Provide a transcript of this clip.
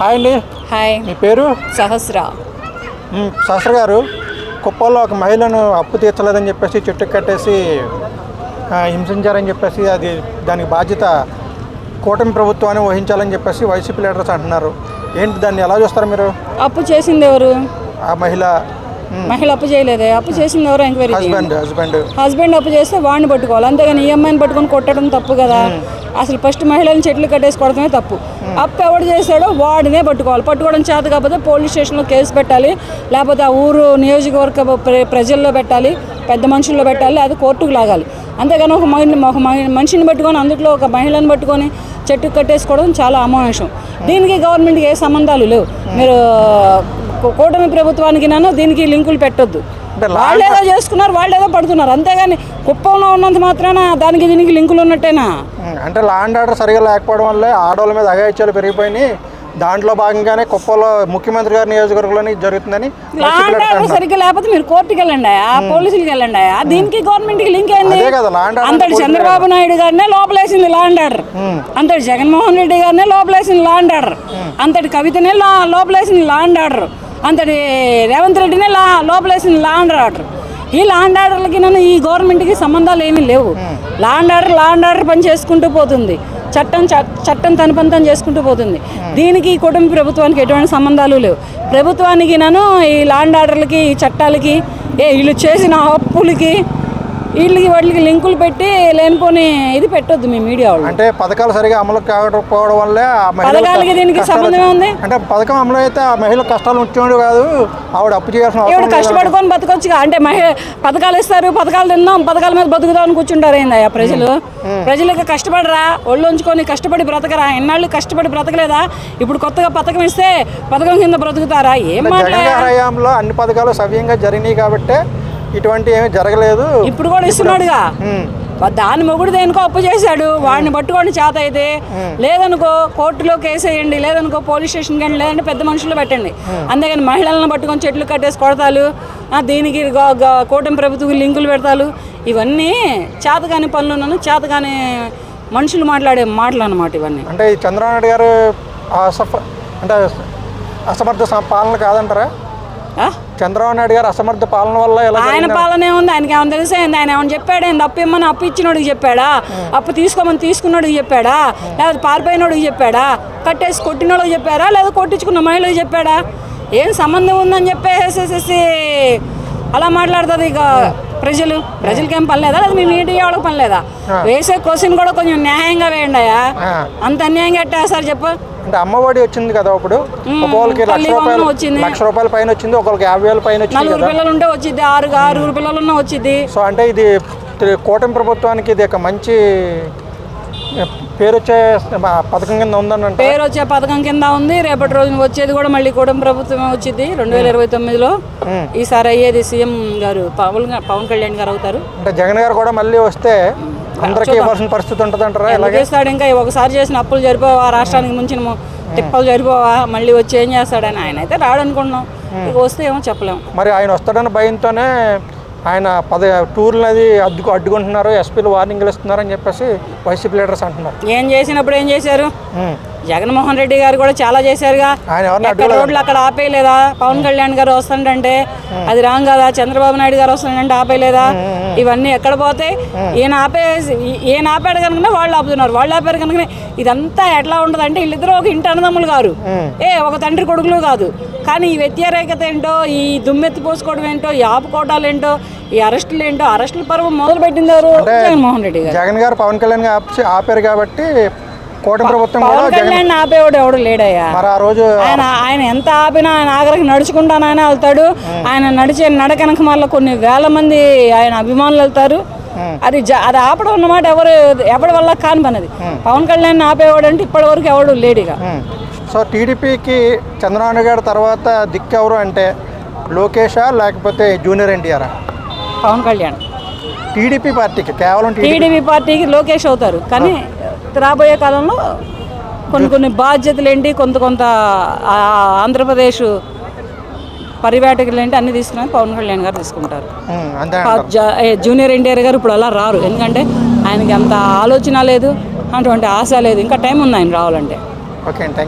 Hi అండి. Hi, మీ పేరు? సహస్ర. సహస్ర గారు, కుప్పంలో ఒక మహిళను అప్పు తీర్చలేదని చెప్పేసి చెట్టు కట్టేసి హింసించారని చెప్పేసి దానికి బాధ్యత కూటమి ప్రభుత్వాన్ని వహించాలని చెప్పేసి వైసీపీ లీడర్స్ అంటున్నారు. ఏంటి, దాన్ని ఎలా చూస్తారు మీరు? అప్పు చేసింది ఎవరు? ఆ మహిళ అప్పు చేయలేదే. అప్పు చేసింది ఎవరు? ఎంక్వైరీ. హస్బెండ్ అప్పు చేస్తే వాడిని పట్టుకోవాలి, అంతేగాని ఈఎంఐని పట్టుకొని కొట్టడం తప్పు కదా. అసలు ఫస్ట్ మహిళలను చెట్లు కట్టేసి కొడటమే తప్పు. అప్పు ఎవడు చేశాడో వాడినే పట్టుకోవాలి. పట్టుకోవడం చేత కాకపోతే పోలీస్ స్టేషన్లో కేసు పెట్టాలి, లేకపోతే ఆ ఊరు నియోజకవర్గ ప్రజల్లో పెట్టాలి, పెద్ద మనుషుల్లో పెట్టాలి, అది కోర్టుకు లాగాలి. అంతేగాని ఒక మనిషిని పట్టుకొని అందులో ఒక మహిళను పట్టుకొని చెట్టు కట్టేసుకోవడం చాలా అమానుషం. దీనికి గవర్నమెంట్కి ఏ సంబంధాలు లేవు. మీరు కూటమి ప్రభుత్వానికి దీనికి లింకులు పెట్టొద్దు. వాళ్ళు ఏదో చేసుకున్నారు, వాళ్ళు ఏదో పడుతున్నారు, అంతేగాని కుప్పంలో ఉన్నంత మాత్రాన దానికి దీనికి లింకులు ఉన్నట్టేనా? అంటే లా అండ్ ఆర్డర్ సరిగా లేకపోవడం వల్లే ఆడవాళ్ళ మీద అఘాయిత్యాలు పెరిగిపోయినాయి. దాంట్లో భాగంగానే కుప్పంలో ముఖ్యమంత్రి గారి నియోజకవర్గంలోని జరుగుతుందని. లా అండ్ ఆర్డర్ సరిగ్గా లేకపోతే మీరు కోర్టుకి వెళ్ళండి, పోలీసులకి వెళ్ళండి. దీనికి గవర్నమెంట్కి లింక్ అయింది. అంతటి చంద్రబాబు నాయుడు గారినే లోపలేసింది లా అండ్ ఆర్డర్, అంతటి జగన్మోహన్ రెడ్డి గారినే లోపలేసింది లా అండ్ ఆర్డర్, అంతటి కవితనే లోపలేసింది లా అండ్ ఆర్డర్, అంతటి రేవంత్ రెడ్డినే లోపలేసింది లా అండ్ ఆర్డర్. ఈ లా అండ్ ఆర్డర్లకి ఈ గవర్నమెంట్కి సంబంధాలు ఏమీ లేవు. లా అండ్ ఆర్డర్ పని చేసుకుంటూ పోతుంది, చట్టం తన పని చేసుకుంటూ పోతుంది. దీనికి ఈ కుటుంబ ప్రభుత్వానికి ఎటువంటి సంబంధాలు లేవు. ప్రభుత్వానికి ఈ లా అండ్ ఆర్డర్లకి, ఈ చట్టాలకి, వీళ్ళు చేసిన అప్పులకి, వాటికి లింకులు పెట్టి లేనిపోని ఇది పెట్టొద్దు మీ మీడియా వాళ్ళు. అంటే పథకాలు సరిగా అమలు కాకపోవడం వల్లే పథకాలకి దీనికి సంబంధమే ఉంది. అంటే పథకం అమలు అయితే ఆ మహిళ కష్టాలు వచ్చేవాడు కాదు, ఆవిడ అప్పు చేయాల్సిన ఆవిడ కష్టపడుకొని బతకొచ్చుగా. అంటే పథకాలు ఇస్తారు, పథకాలు తిందాం, పథకాల మీద బతుకుదామని కూర్చుంటారు. ఏందయ్యా ప్రజలకు కష్టపడరా? ఒళ్ళు ఉంచుకొని కష్టపడి బ్రతకరా? ఎన్నాళ్ళు కష్టపడి బ్రతకలేదా? ఇప్పుడు కొత్తగా పథకం ఇస్తే పథకం కింద బ్రతుకుతారా? ఏం మాట్లాడాలో అన్ని పథకాలు సవ్యంగా జరిగినాయి కాబట్టి ఇటువంటి ఏమీ జరగలేదు. ఇప్పుడు కూడా ఇస్తున్నాడుగా. దాని మొగుడు దేనికో అప్పు చేశాడు, వాడిని పట్టుకోండి చేత అయితే. లేదనుకో కోర్టులో కేసు వేయండి, లేదనుకో పోలీస్ స్టేషన్కి వెళ్ళండి, లేదంటే పెద్ద మనుషులు పెట్టండి. అంతేగాని మహిళలను పట్టుకొని చెట్లు కట్టేసి కొడతాలు, దీనికి కూటమి ప్రభుత్వం లింకులు పెడతాలు, ఇవన్నీ చేతగాని పనులు, చేతగాని మనుషులు మాట్లాడే మాటలు అన్నమాట ఇవన్నీ. అంటే చంద్రబాబు నాయుడు గారు అంటే అసమర్థ పాలన కాదంటారా? చంద్రబాబు నాయుడు గారు అసమర్థ పాలన వల్ల ఆయన పాలనే ఉంది. ఆయనకి ఏమైనా తెలిసేంది? ఆయన ఏమైనా చెప్పాడు? ఏంది? అప్పు ఇమ్మని అప్పు ఇచ్చినోడికి చెప్పాడా? అప్పు తీసుకోమని తీసుకున్నోడికి చెప్పాడా? లేదా పారిపోయినోడికి చెప్పాడా? కట్టేసి కొట్టినోడికి చెప్పారా? లేదా కొట్టించుకున్న మహిళకి చెప్పాడా? ఏం సంబంధం ఉందని చెప్పేసేసి అలా మాట్లాడుతుంది. ఇక ప్రజలకి ఏం పని లేదా? లేదా మీ మీడియా వాళ్ళకి పని లేదా? వేసే క్వశ్చన్ కూడా కొంచెం న్యాయంగా వేయండి. అంత అన్యాయంగా ఎట్టేస్తారు చెప్పు. అంటే అమ్మఒడి వచ్చింది కదా, ఇప్పుడు ఒక్కొక్కరికి ₹1,00,000 పైన వచ్చింది, ఒకరికి 50,000 పైన వచ్చింది. 4 పిల్లలు ఉంటే వచ్చింది, 6 పిల్లలున్నా వచ్చింది. సో అంటే ఇది కూటమి ప్రభుత్వానికి ఇది ఒక మంచి పేరు వచ్చే పథకం కింద ఉందని. పేరు వచ్చే పథకం కింద ఉంది. రేపటి రోజున వచ్చేది కూడా మళ్ళీ కూటమి ప్రభుత్వమే వచ్చింది 2029లో. ఈసారి అయ్యేది సీఎం గారు పవన్ కళ్యాణ్ గారు అవుతారు. అంటే జగన్ గారు కూడా మళ్ళీ వస్తే అందరికీ ఇవ్వాల్సిన పరిస్థితి ఉంటుంది అంటారా? చేస్తాడు. ఇంకా ఒకసారి చేసిన అప్పులు సరిపోవా? రాష్ట్రానికి ముంచిన తిప్పలు సరిపోవా? మళ్ళీ వచ్చి ఏం చేస్తాడని ఆయన అయితే రాడనుకుంటున్నాం. ఇక వస్తే ఏమో చెప్పలేము. మరి ఆయన వస్తాడని భయంతోనే ఆయన టూర్లది అడ్డుకుంటున్నారు, ఎస్పీలు వార్నింగ్లు ఇస్తున్నారని చెప్పేసి వైసీపీ లీడర్స్ అంటున్నారు. ఏం చేసినప్పుడు ఏం చేశారు? జగన్మోహన్ రెడ్డి గారు కూడా చాలా చేశారుగా. రోడ్లు అక్కడ ఆపేయలేదా? పవన్ కళ్యాణ్ గారు వస్తుంటే అది రాంగ్ కదా. చంద్రబాబు నాయుడు గారు వస్తుంటే ఆపేయలేదా? ఇవన్నీ ఎక్కడ పోతే ఈయన ఆపాడు కనుక వాళ్ళు ఆపుతున్నారు, వాళ్ళు ఆపారు కనుక ఇదంతా ఎట్లా ఉంటుంది అంటే వీళ్ళిద్దరూ ఒక ఇంటి అన్నదమ్ములు గారు, ఒక తండ్రి కొడుకులు కాదు. కానీ ఈ వ్యతిరేకత ఏంటో, ఈ దుమ్మెత్తి పోసుకోవడం ఏంటో, ఈ ఆపుకోవటాలు ఏంటో, ఈ అరెస్టులు ఏంటో, అరెస్టుల పర్వం మొదలు పెట్టింది ఎవరు? జగన్మోహన్ రెడ్డి గారు. జగన్ గారు పవన్ కళ్యాణ్ ఆపారు కాబట్టి కూటమి ప్రభుత్వం పవన్ కళ్యాణ్ ఆపేవాడు ఎవడు లేడయ్యా. ఆయన ఎంత ఆపినా ఆయన ఆఖరికి నడుచుకుంటానని వెళ్తాడు. ఆయన నడిచే నడకనక మళ్ళీ కొన్ని వేల మంది ఆయన అభిమానులు వెళ్తారు. అది ఆపడం అన్నమాట ఎవరి వల్ల కాని పని. పవన్ కళ్యాణ్ ఆపేవాడు అంటే ఇప్పటి వరకు ఎవడు లేడుగా. సో టీడీపీకి చంద్రబాబు గారు తర్వాత దిక్కెవరు అంటే లోకేషా లేకపోతే జూనియర్ ఎన్టీఆరా? పవన్ కళ్యాణ్. టీడీపీ పార్టీకి కేవలం టీడీపీ పార్టీకి లోకేష్ అవుతారు. కానీ రాబోయే కాలంలో కొన్ని బాధ్యతలు ఏంటి, కొంత ఆంధ్రప్రదేశ్ పరివేటకులు ఏంటి అన్ని తీసుకుని పవన్ కళ్యాణ్ గారు తీసుకుంటారు. జూనియర్ ఎన్టీఆర్ గారు ఇప్పుడు అలా రారు, ఎందుకంటే ఆయనకి అంత ఆలోచన లేదు, అటువంటి ఆశ లేదు. ఇంకా టైం ఉంది ఆయన రావాలంటే. Okay, thank you.